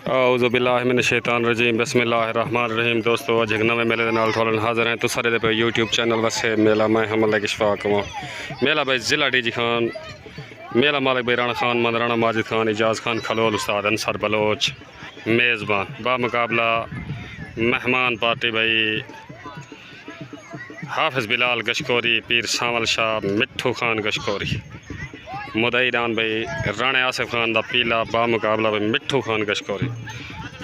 औज़ुबिल्लाहिमिनश्शैतानिर्रजीम बिस्मिल्लाहिर्रहमानिर्रहीम। दोस्तों अज एक नवे मेले नाल थोड़े हाजिर हैं। तो सारे पे यूट्यूब चैनल वैसे मेला मैं हमल इशफाक मेला भाई ज़िला डीजी खान मेला मालिक भाई राना खान मंद राना माजिद खान एजाज़ खान खलोल उस्ताद अंसर बलोच मेज़बान बामुकाबला मेहमान पार्टी भाई हाफिज़ बिलाल गशकोरी पीर सावल शाह मिट्ठू खान गशकोरी मुदई डान भाई राणे आसिफ खान दा पीला बामुकाबला भाई मिट्ठू खान गशकोरी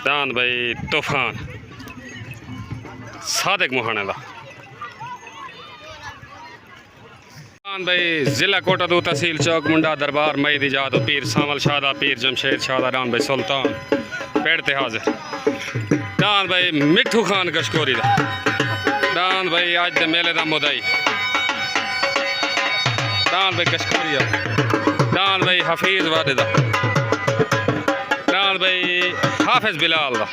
डान भाई तूफान सादिक मुहाने दा डान भाई ज़िला कोटादू तहसील चौक मुंडा दरबार मई दी जात पीर सावल शाह दा पीर जमशेद शाह दा डान भाई सुल्तान पेड़ ते हाजिर डान भाई मिट्ठू खान गशकोरी दा डान भाई आज दे मेले दा मुदई डान भाई गशकोरी डान भाई हफीज़ वादे दा डान भाई हाफिज़ बिलाल दा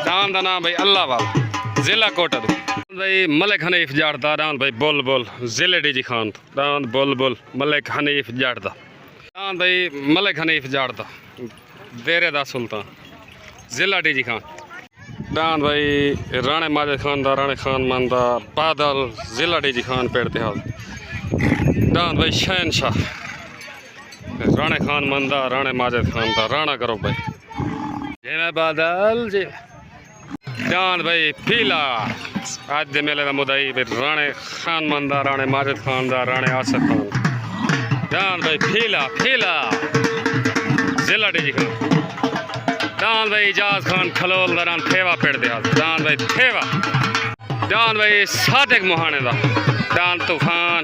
डान दा नाम भाई अल्लाह वाला ज़िला कोटादू भाई मलिक हनीफ जाड़दा डान भाई बुलबुल ज़िले डीजी खान डान बुलबुल मलिक हनीफ जाड़दा डान भाई मलिक हनीफ जाड़दा देरे दा सुल्तान ज़िला डीजी खान डान भाई राणे माजिद खान दा राणे खान मंदा बादल ज़िला डीजी खान पेड़ तिहाल डान भाई शहनशाह राणे खान मंदा राणे माजिद खान दा राणा करो भाई जय मैं बादल जी डान भाई पीला आज दे मेले दा मुदई भाई राणे खान मंदा राणे माजिद खान दा राणे आसिफ खान डान भाई पीला पीला ज़िला डीजी खान डान भाई एजाज़ खान खलोल दा डान थेवा पेड़ दे डान भाई थेवा डान भाई सादिक मुहाने दा डान तूफान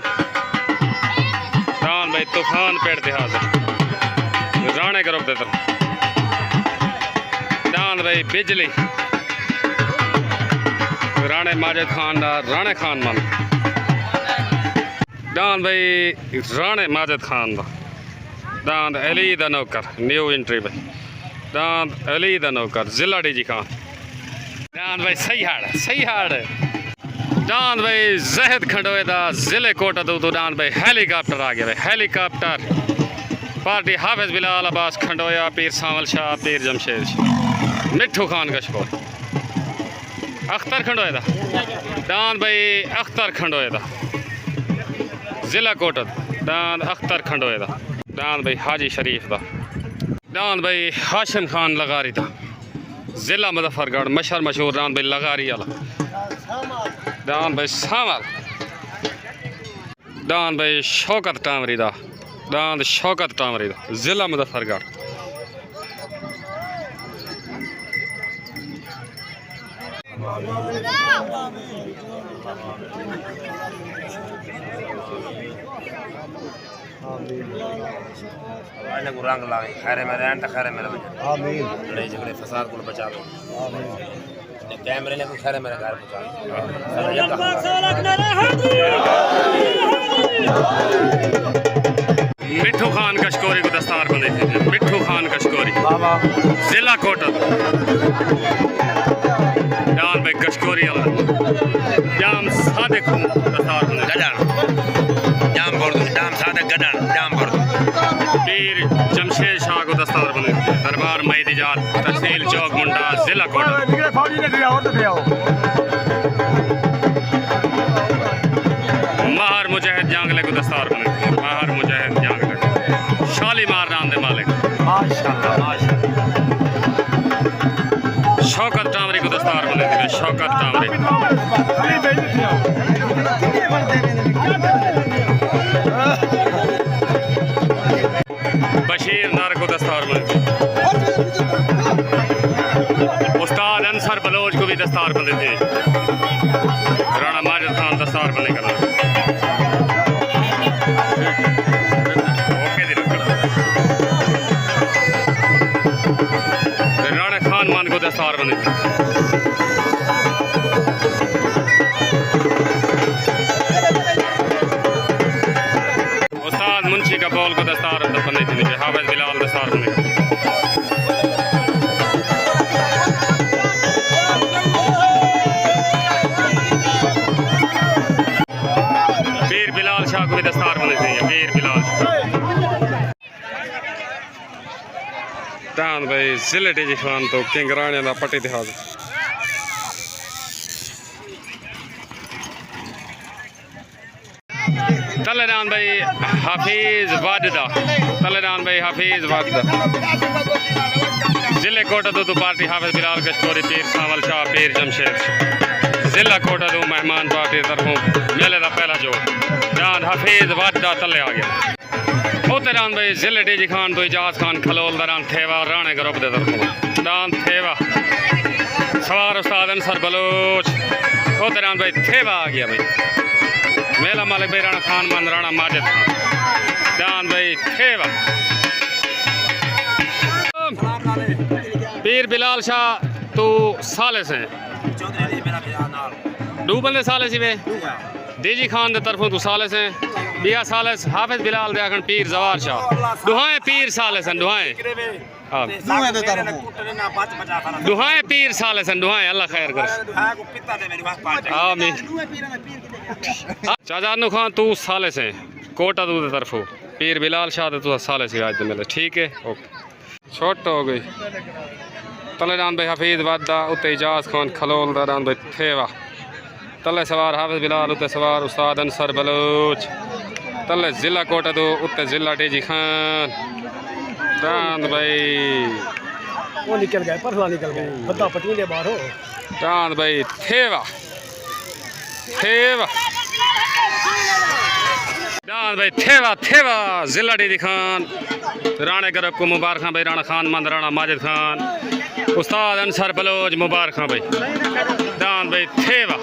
डान भाई तूफान पेड़ दे हाजिर राणे करो दे डान भाई बिजली राणे माजिद खान दा राणे खान मन डान भाई राणे माजिद खान दा डान अली दा नौकर न्यू एंट्री भाई डान अली दा नौकर ज़िला डीजी खान डान भाई सही हाड़ डान भाई जहद खंडोए दा ज़िले कोटादू तो डान भाई हेलीकॉप्टर आ गया भाई हेलीकॉप्टर पार्टी हाफिज़ बिलाल अब्बास खंडोया पीर सावल शाह पीर जमशेद मिट्ठू खान गशकोर अख्तर खंडोए दा डान भाई अख्तर खंडोए दा ज़िला कोटादू डान अख्तर खंडोए दा डान भाई हाजी शरीफ दा डान भाई हाशिम खान लगारी था ज़िला मुजफ्फरगढ़ मशहूर मशहूर डान भाई लगारी वाला डान भाई सावल डान भाई शौकत टामरी दा डान शौकत टामरी दा ज़िला मुजफ्फरगढ़ को रंग लागे खैरे में रहन खैरे में आमीन लड़ाई झगड़े फसाद को बचा लो आमीन कैमरे ने को खैरे मेरे घर पहुंचा मिट्ठू खान गशकोरी को दस्तार बने मिट्ठू खान गशकोरी ज़िला कोटादू डान भाई गशकोरी जाम सादिक दस्तार बने गडन जाम बोल जाम सादिक गडन जाम बोल पीर जमशेद शाह को दस्तार बने दरबार मई दी जात तहसील चौक मुंडा ज़िला कोटादू महर मुजाहिद जांगले को दस्तार बने महर मुजाहिद जांगले शालीमार नाम दे मालिक माशाअल्लाह माशाअल्लाह शौकत टामरी को दस्तार बने शौकत टामरी बशीर नार को दस्तार बने उस्ताद अंसर बलोच को भी दस्तार बने थे राणा माजिद खान दस्तार बने का राणा खान मान को दस्तार बने उस्ताद मुंशी का बॉल को दस्तार बने थे हाफिज़ बिलाल दस्तार बने पीर बिलाल शाह को भी दस्तार बने थे पीर बिलाल दान भाई जिले टेजी खान तो किंग राणे दा पट्टी दिखा दो तलेदान भाई हाफिज वाजदा तलेदान भाई हाफिज वाजदा जिले कोटा तो पार्टी हाफिज बिलाल कश्मीरी पीर सावल शाह पीर जमशेद जिला कोटा तो मेहमान पार्टी तरफों मेले का पहला जो जान हाफिज वाजदा तले आ गया उते दान भाई जिले टेजी खान तो इजाज खान खलोल दरान थेवा राणे ग्रुप दे तरफों दान थेवा सवार उस्ताद अंसर बलोच उते दान भाई थेवा आ गया भाई मेला मालिक भाई राणा खान मान राणा माजिद खान दान भाई थेवा पीर बिलाल शाह तू साले से दो बंदे साले सी वे देजी खान दे तरफों तू साले से बिया साले हाफिज बिलाल दे आखन पीर जवार शाह दुहाए पीर साले सन दुहाए हाँ दुहाए पीर साले सन दुहाए अल्लाह खैर कर आमीन चाचा खान तू साले से कोटा तू दे तरफों पीर बिलाल शाह दे तू साले से आज मिले ठीक है ओके छोट हो गई तलेदान भाई हफीज वादा उत्ते इजाज खान खलोल दान भाई थेवा तले सवार हाफिज बिलाल उत्ते सवार उस्ताद अंसर बलोच तले जिला कोटा दो उत्ते जिला टेजी खान दान भाई वो निकल गए परसों निकल गए बता पतीले बाहर हो दान भाई थेवा थेवा दान भाई थेवा थेवा जिला टेजी खान राणे ग्रुप को मुबारक भाई राणा खान मंद राणा माजिद खान उस्ताद अंसर बलोच मुबारक भाई दान भाई थेवा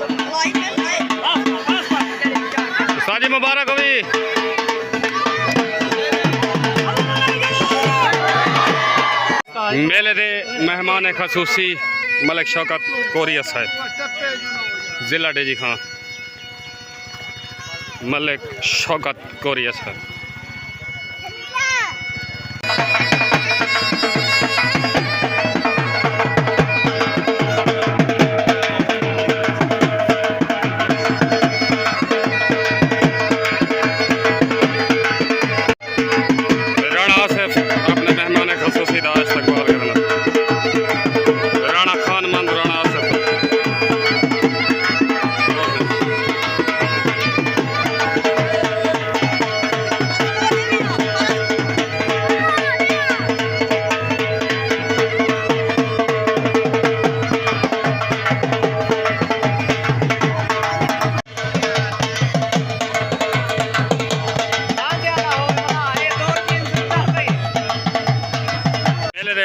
उस्ताद जी मुबारक हो भाई मेले दे मेहमान खसूसी मलिक शौकत कोरिया साहब जिला डेजी खान मलिक शौकत कोरिया साहब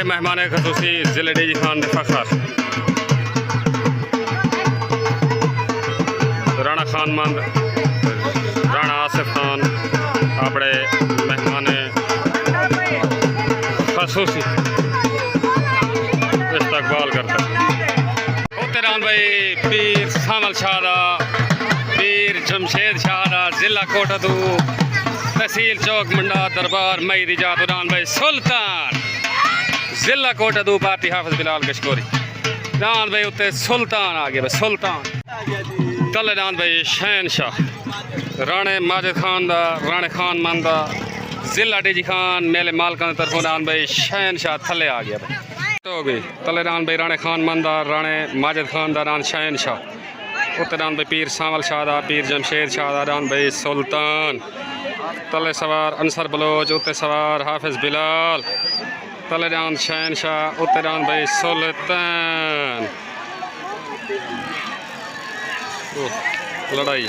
मेहमान खसूसी जिले डेजी खान दे फखर राणा खान मंद राणा आसिफ खान अपने मेहमान खसूसी इस्तकबाल करते उत्तरान भाई पीर सामल शाह पीर जमशेद शाह जिला कोटदू तहसील चौक मंडा दरबार मई दी जात उड़ान भाई सुल्तान जिला कोटदू पार्टी हाफिज बिलाल कश्मीरी दान भाई उत्ते सुल्तान आ गया भाई सुल्तान तले दान भाई शहनशाह राणे माजिद खान दा राणे खान मान दा जिला डेजी खान मेले मालकान की तरफों दान भाई शहनशाह थले आ गया भाई हो गई तले दान भाई राणे खान मान दा राणे माजिद खान दा दान शहनशाह उत्ते दान भाई पीर सावल शाह दा पीर जमशेद शाह दा दान भाई सुल्तान तले सवार अंसर बलोच उत्ते सवार हाफिज बिलाल तले दान शहनशाह उत्ते दान भाई सुल्तान लड़ाई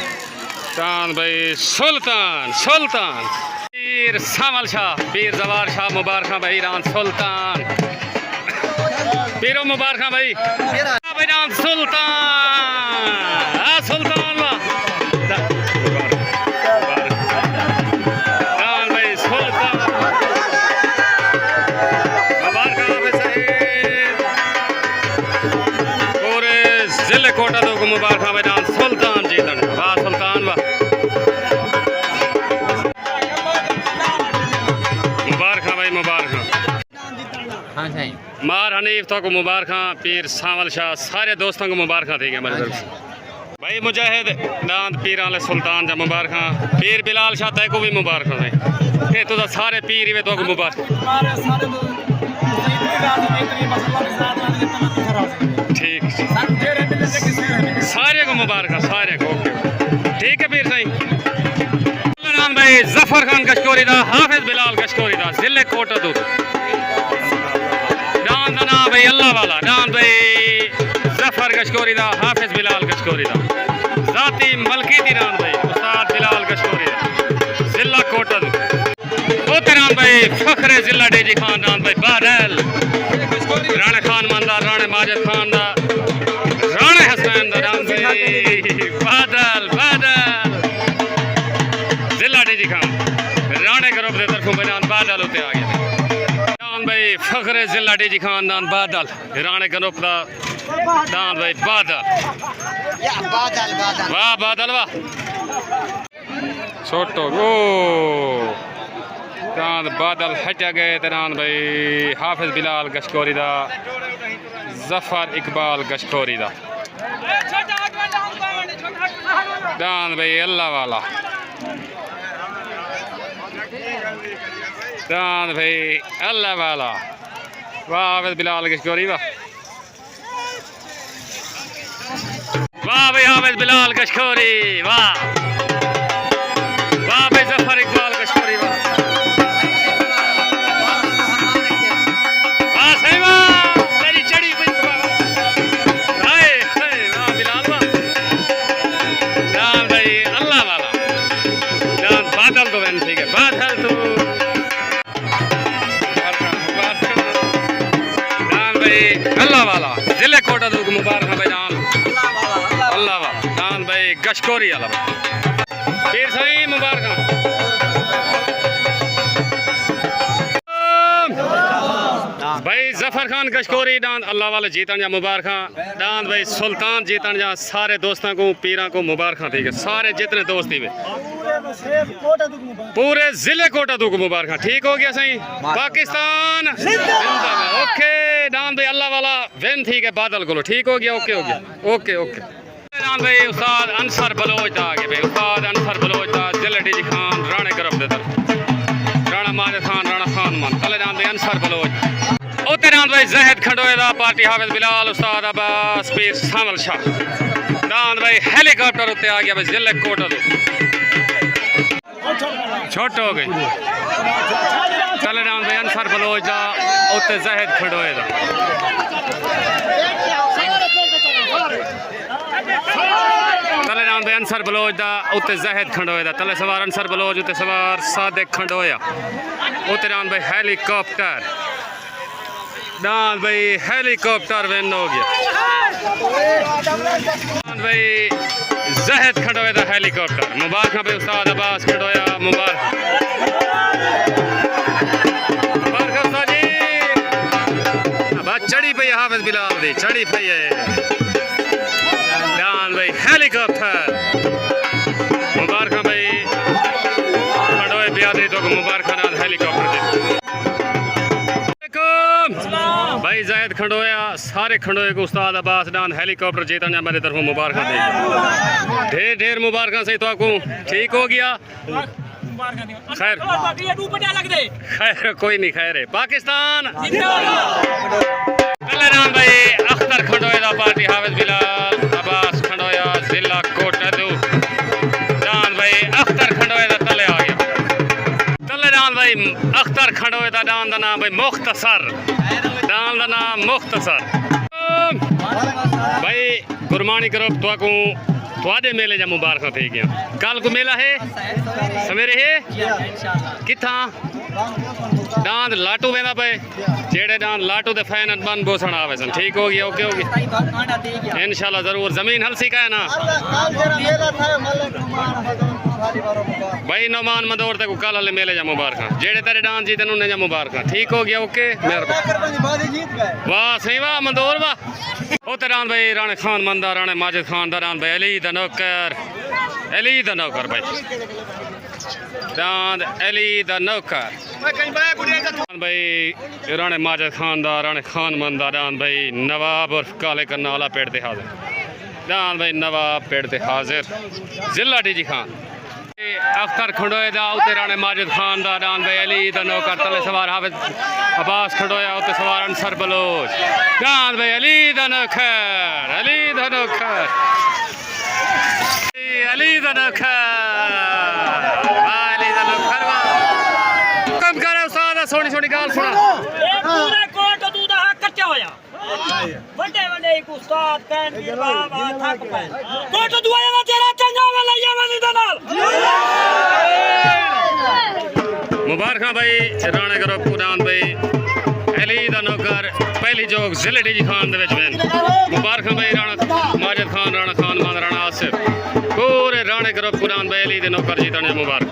दान भाई सुल्तान सुल्तान पीर सामल शाह पीर जवार शाह मुबारक भाई रान सुल्तान पीरो मुबारक भाई भाई रान सुल्तान सुल्तान कोटा दो को मुबारक भाई दान सुल्तान जी दन वाह सुल्तान वाह मुबारक भाई मुबारक हाँ सही मार हनीफ तो को मुबारक पीर सावल शाह सारे दोस्तों को मुबारक थी मेरे तरफ से भाई मुजाहिद दान पीर आले सुल्तान जा मुबारक पीर बिलाल शाह तय को भी मुबारक है तो सारे पीर ही तो को मुबारक ठीक सारे को मुबारक सारे को ओके ठीक है पीर साईं नाम भाई जफर खान कशकोरी दा हाफिज बिलाल कशकोरी दा जिले कोटा दूध डांस दा नाम भाई अल्लाह वाला डांस भाई जफर कशकोरी दा हाफिज बिलाल कशकोरी दा जाती मलकी दी डांस भाई उस्ताद बिलाल कशकोरी दा जिला कोटा दूध ओ तेरान भाई फखरे जिला डेजी खान डांस भाई बादल राणे खान मंदा राणे माजिद खान दा राणे हसनैन दा डांस भाई बादल बादल जिला डेजी खान राणे ग्रुप दे तरफों बयान बादल होते आ गया डांस भाई फखरे जिला डेजी खान डांस बादल राणे ग्रुप दा डांस भाई बादल वाह बादल वाह छोटो ओ डांस बादल हटा गए तरान भाई हाफिज बिलाल कशकोरी दा जफर इकबाल कशकोरी दा डांस भाई अल्लाह वाला डांस भाई अल्लाह वाला वाह हाफिज बिलाल कशकोरी वाह वाह भाई हाफिज बिलाल कशकोरी वाह वाह भाई जफर इकबाल कशकोरी वाह अल्लाह वाला जिले कोटा दूग मुबारक भाई जान अल्लाह वाला जान भाई कशकोरी वाला पीर साईं मुबारक भाई जफर खान कशकोरी डांस अल्लाह वाले जीतन जा मुबारक डांस भाई सुल्तान जीतन जा सारे दोस्तों को पीरा को मुबारक ठीक है सारे जितने दोस्त ही पूरे जिले कोटा दूग मुबारक ठीक हो गया सही पाकिस्तान ओके डांस भाई अल्लाह वाला वेन ठीक है बादल को ठीक हो गया ओके हो गया ओके ओके डांस भाई उस्ताद अंसर बलोच दा आगे भाई उस्ताद अंसर बलोच दा जिले डीजी खान राणे ग्रुप दे तरफ राणा माजिद खान राणा खान मान तले डांस भाई अंसर बलोच ओते डांस भाई जहद खंडोए दा पार्टी हाफिज बिलाल उस्ताद अब्बास पीर सामल शाह डांस भाई हेलीकॉप्टर उत्ते आ गया भाई जिले कोटा दो छोट हो गई चले डांस भाई अंसर बलोच दा उत्ते जहद खंडोए दा तले डांस भाई अंसर बलोच दा उत्ते जहद खंडोए दा तले सवार अंसर बलोच उत्ते सवार सादिक खंडोया उत्ते डांस भाई हेलीकॉप्टर डांस भाई हेलीकॉप्टर विन हो गया डांस भाई जहद खंडोए दा हेलीकॉप्टर मुबारक भाई उस्ताद अब्बास खंडोया मुबारक चढ़ी पई हाफिज बिलाल दी चढ़ी पई है डांस भाई हेलीकॉप्टर मुबारक भाई खंडोए बियादरी तो मुबारक नाल हेलीकॉप्टर दे भाई जायद खंडोया सारे खंडोए को उस्ताद अब्बास डांस हेलीकॉप्टर जीतन मेरे तरफों मुबारक दे ढेर ढेर मुबारक सही तो आपको ठीक हो गया खैर खैर कोई नहीं खैर है पाकिस्तान राम भाई अख्तर खंडोए दा पार्टी हाफिज बिलाल अब्बास खंडोया जिला कोटा दो डांस भाई अख्तर खंडोए दा तले आ गया तले डांस भाई अख्तर खंडोए दा डांस दा नाम भाई मुख्तसर डांस दा नाम मुख्तसर भाई गुरमानी ग्रुप तुआडे मेले जा मुबारक थी गया कल को मेला है सवेरे है किथा डांस लाटू वेंदा पे जेड़े डांस लाटू दे फैन बन बोसण आवे सन ठीक हो गया ओके हो गया इंशाल्लाह जरूर जमीन हलसी का है ना भाई नौमान मदौर तक कल हले मेले जा मुबारक जेड़े तेरे डांस जीतन उन्हें जा मुबारक ठीक हो गया ओके वाह सही वाह मदौर वाह ओ तेरान भाई राणे खान मंदा राणे माजिद खान दारान भाई अली दा नौकर भाई डांस अली दा नौकर भाई राणे माजिद खान दा राणे खान मंदा डांस भाई नवाब और काले करनाला पेड़ ते हाजिर डांस भाई नवाब पेड़ ते हाजिर जिला डीजी खान अख्तर खंडोए दा उते राणे माजिद खान दा डान भाई अली दा नौकर तले सवार हाफिज अब्बास खंडोया उते सवार अंसर बलोच डान भाई अली दा नौकर अली दा नौकर अली दा नौकर अली दा नौकर कम करे उस्ताद सोनी सोनी गाल सुना पूरे कोट तू दा कच्चा होया बड़े बड़े एक उस्ताद कहन की बाबा थक पे कोट दुआया ना तेरा चंगा वाला या वाली दा नाल मुबारक भाई राणे करो पुरान भाई अली दा नौकर पहली जोग जिले डी खान दे विच वेन मुबारक भाई राणा माजिद खान राणा खान मान राणा आसिफ पूरे राणे करो पुरान भाई अली दे नौकर जीतने मुबारक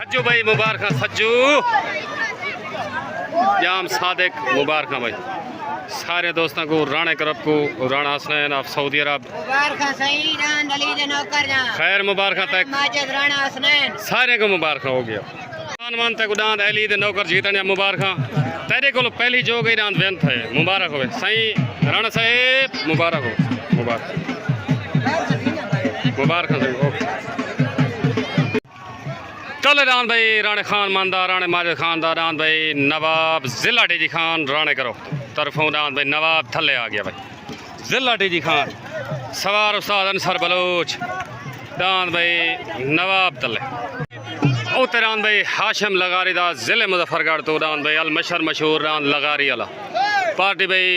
सज्जू भाई मुबारक सज्जू जाम सादिक मुबारक भाई सारे दोस्तों को राणे करब को राणा हसनैन ऑफ सऊदी अरब मुबारक सही रान अली दे नौकर जा खैर मुबारक तक माजिद राणा हसनैन सारे को मुबारक हो गया मान तक उड़ान अली दे नौकर जीतने मुबारक तेरे को पहली जो गई रान वेन थे मुबारक हो सही राणा साहेब मुबारक हो मुबारक मुबारक चल रान भाई राणे खान मानदार राणे माजिद खान दा रान भाई नवाब जिला डी खान राणे करो तरफों रान भाई नवाब थले आ गया भाई जिला डी खान सवार उस्ताद अंसर बलोच दान भाई नवाब तले उते रान भाई हाशिम लगारी दा जिले मुजफ्फरगढ़ तो रान भाई अल मशहर मशहूर रान लगारी अला पार्टी भाई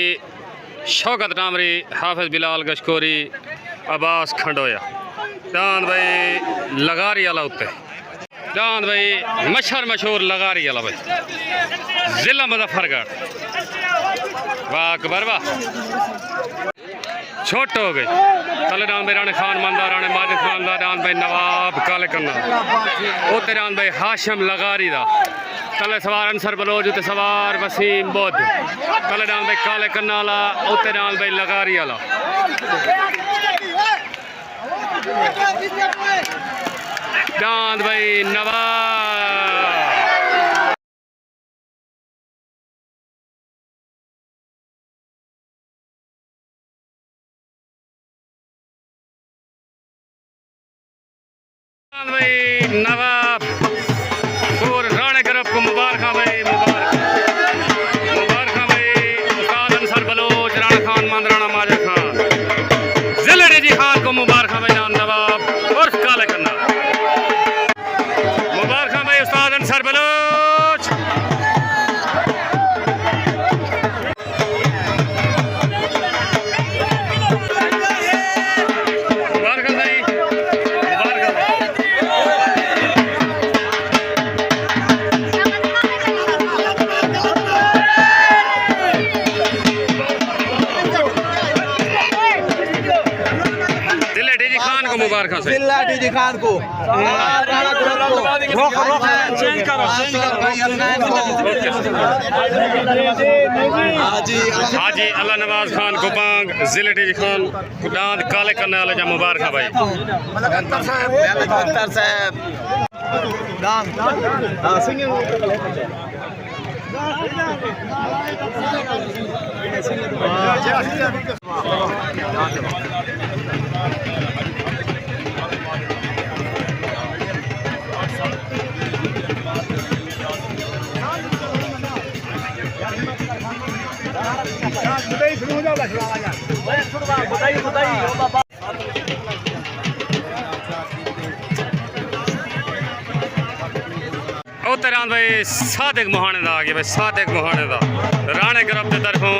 शौकत नामरी हाफिज बिलाल गशकोरी अब्बास खंडोया दान भाई लगारी अला उते दान भाई मशहर मशहूर लगारी अला भाई जिला मुजफ्फरगढ़ वाह अकबर वाह छोट हो गई तले डान भाई राणे खान मानदार राणे माजिद खान दा डान भाई नवाब काले कन्ना उते डान भाई हाशिम लगारी दा तले सवार अंसर बलोच उते सवार वसीम बुद्ध तले डान भाई काले कन्ना वाला उते डान भाई लगारी वाला डान भाई नवाब भाई नवाब और राणे करब को मुबारक भाई मुबारक मुबारक भाई उस्ताद अंसर बलोच राणा खान मान राणा माजिद खान जिले डी खान को मुबारक भाई रान नवाब और काले करना मुबारक भाई उस्ताद अंसर बलोच मुबारक भाई मुबारक से जिला डी खान को चेंज करो हाजी अल्लाह नवाज खान गोपांग जिले डी खान दांत काले करने वाले जा मुबारक भाई अख्तर साहब दाम सिंगिंग उतरान भाई सादिक मोहाने दा आ गया भाई सादिक मोहाने दा राणे ग्रुप के तरफों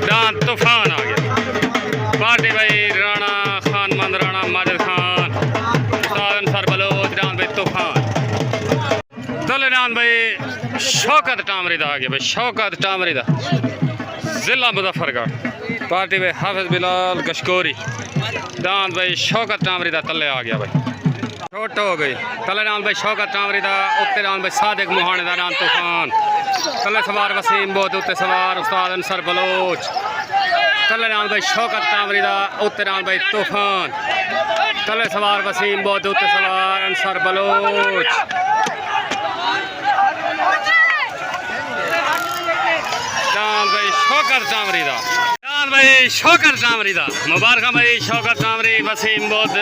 डांस तूफान आ गया पार्टी भाई राणा खान मंद राणा माजिद खान उस्ताद अंसर बलोच डांस भाई तूफान तले डांस भाई शौकत टामरी दा आ गया भाई शौकत टामरी दा जिला मुजफ्फरगढ़ पार्टी भाई हाफिज बिलाल गशकोरी डांस भाई शौकत टामरी दा तले आ गया भाई छोट हो गई तले नाम भाई शौकत टामरी दा उत्ते नाम भाई सादिक मोहाने दा नाम तूफान तले सवार वसीम बोध उत्ते सवार उस्ताद अंसर बलोच तले नाम भाई शौकत टामरी दा उत्ते नाम भाई तूफान तले सवार वसीम बोध उत्ते सवार अंसर बलोच नाम भाई शौकत टामरी दा नाम भाई शौकत टामरी दा मुबारक भाई शौकत टामरी वसीम बोध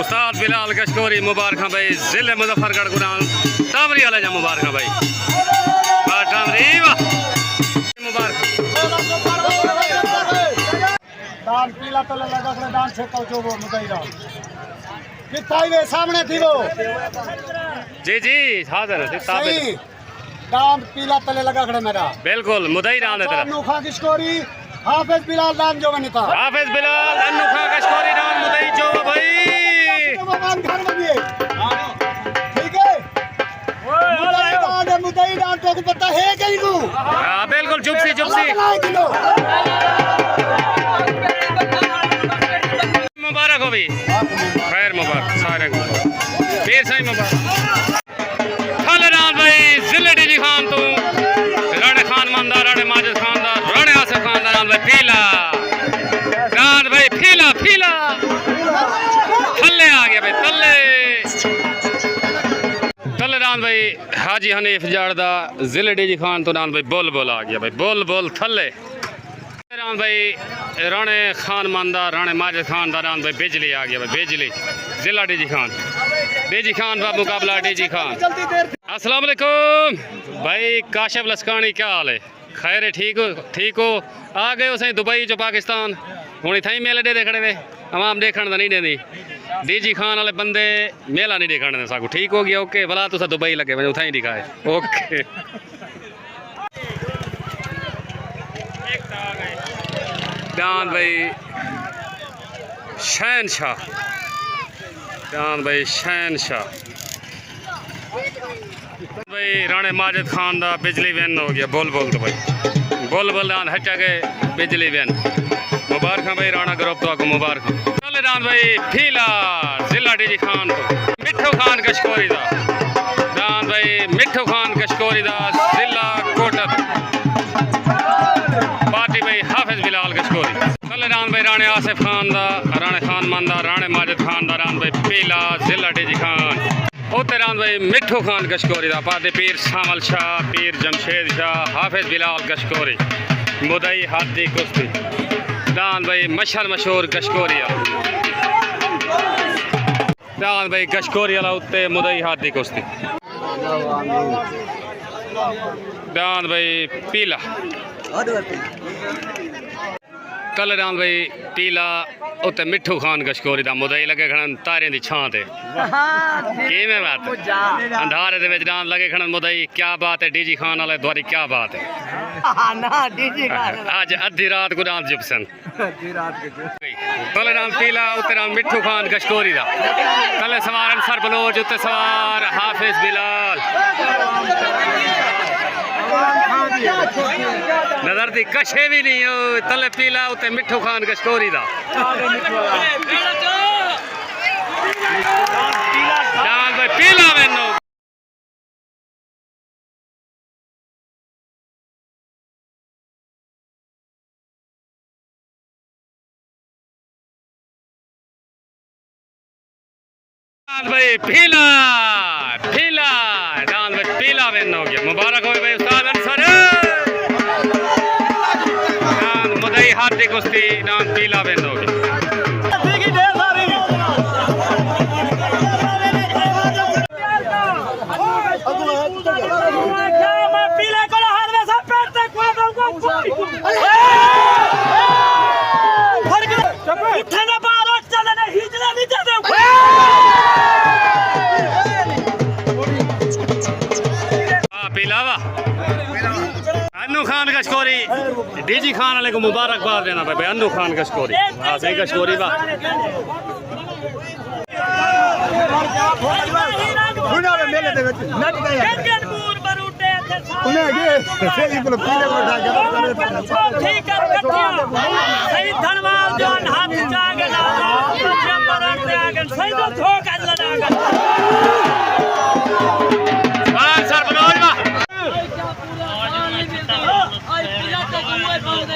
उस्ताद बिलाल कशकोरी मुबारक भाई जिले मुजफ्फरगढ़ गुरान टामरी वाले जा मुबारक भाई वाह टामरी वाह मुबारक दान पीला तले लगा कर दान से तो जो वो मुदई दान किथाई वे सामने थी वो जी हाजिर है सही दान पीला तले लगा कर मेरा बिल्कुल मुदई दान है तेरा नोखा किशकोरी हाफिज बिलाल दान जो बनी था हाफिज बिलाल अनोखा कशकोरी दान मुदई जो भाई भगवान घर बनिए ठीक है मुदई दान तो पता है कहीं को हां बिल्कुल जुबसी मुबारक हो भी खैर मुबारक सारे को फिर सही मुबारक खालदान भाई जिले डी खान तो राणे खान मंदा राणे माजिद खान दा राणे आसिफ खान दा नाम भाई फीला रान भाई फीला थल्ले आ गया भाई थल्ले रान भाई हाजी हनीफ जाड़दा जिले डी खान तो नाम भाई बुलबुल आ गया भाई बुलबुल थल्ले रान भाई राणे खान मानदा राणे माजिद खान दा रान भाई बिजली आ गया भाई बिजली जिला डी खान का मुकाबला डी खान अस्सलाम वालेकुम भाई काशिफ लस्कानी क्या हाल है खैर है ठीक हो आ गए हो सही दुबई जो पाकिस्तान हूँ इतना ही मेले दे खड़े वे आवाम देखने का नहीं देंदी डी खान वाले बंदे मेला नहीं देखने दे सकू ठीक हो गया ओके भला तुसा दुबई लगे मैंने उतना ही दिखाए ओके दान भाई शहनशाह भाई राणे माजिद खान दा बिजली वैन हो गया बुलबुल तो भाई बुलबुल दान हटा गए बिजली वैन मुबारक भाई राणा ग्रुप तो आपको मुबारक दान भाई फीला जिला डी खान तो मिठू खान कशकोरी दा दान भाई मिठू खान कशकोरी दा जिला कोटक पार्टी भाई हाफिज बिलाल कशकोरी दान भाई राणे आसिफ खान दा राणे खान मानदा राणे माजिद खान दा रान भाई पीला जिला डी खान उते रान भाई मिठू खान कशकोरी दा पादे पीर शामल शाह पीर जमशेद शाह हाफिज बिलाल कशकोरी मुदई हाथी कुश्ती दान भाई मशहूर कशकोरिया दान भाई कशकोरिया उत्ते मुदई हाथी कुश्ती दान भाई पीला कल रान भाई पीला उत्ते मिठू खान कशकोरी दा मुदई लगे खड़न तारे दी छां ते किवें बात अंधारे दे विच रान लगे खड़न मुदई क्या बात है डी खान वाले द्वारी क्या बात है आज अद्धी रात को रात जुबसन कल रान पीला उत्ते रान मिठू खान कशकोरी दा कल सवार अंसर बलोच उत्ते सवार हाफिज बिलाल नजर दी कशे भी नहीं हो तले पीला उत्ते मिठू खान कशकोरी दा जान भाई पीला मैनू भाई पीला जान भाई पीला मैन हो गया मुबारक हो भाई उस्ताद अंसर मुदई हाथी कुश्ती नाम पीला मैन हो गया अन्नू खान कशकोरी डी खान वाले को मुबारकबाद देना भाई अन्नू खान कशकोरी हाँ सही कशकोरी बा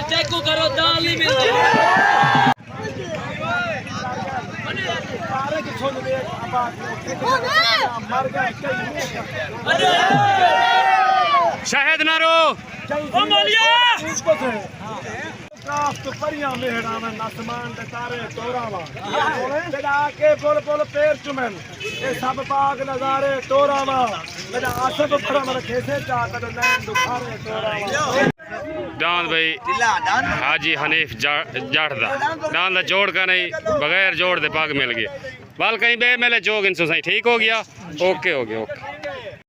चेकू करो दाल ही मिल शहद ना रो आकाश तो परियां मेहड़ा में आसमान ते तारे तोरावा तेरा आके बोल बोल पैर चुमन ये सब पाक नजारे तोरावा मेरा आसब बड़ा मन कैसे चाहता तो नैन दुखारे तोरावा डांद भाई हाजी हनीफ जाठदा डांद जोड़ का नहीं बगैर जोड़ दे पग मिल गए बाल कहीं बे मेले जोग इन ठीक हो गया ओके हो गया ओके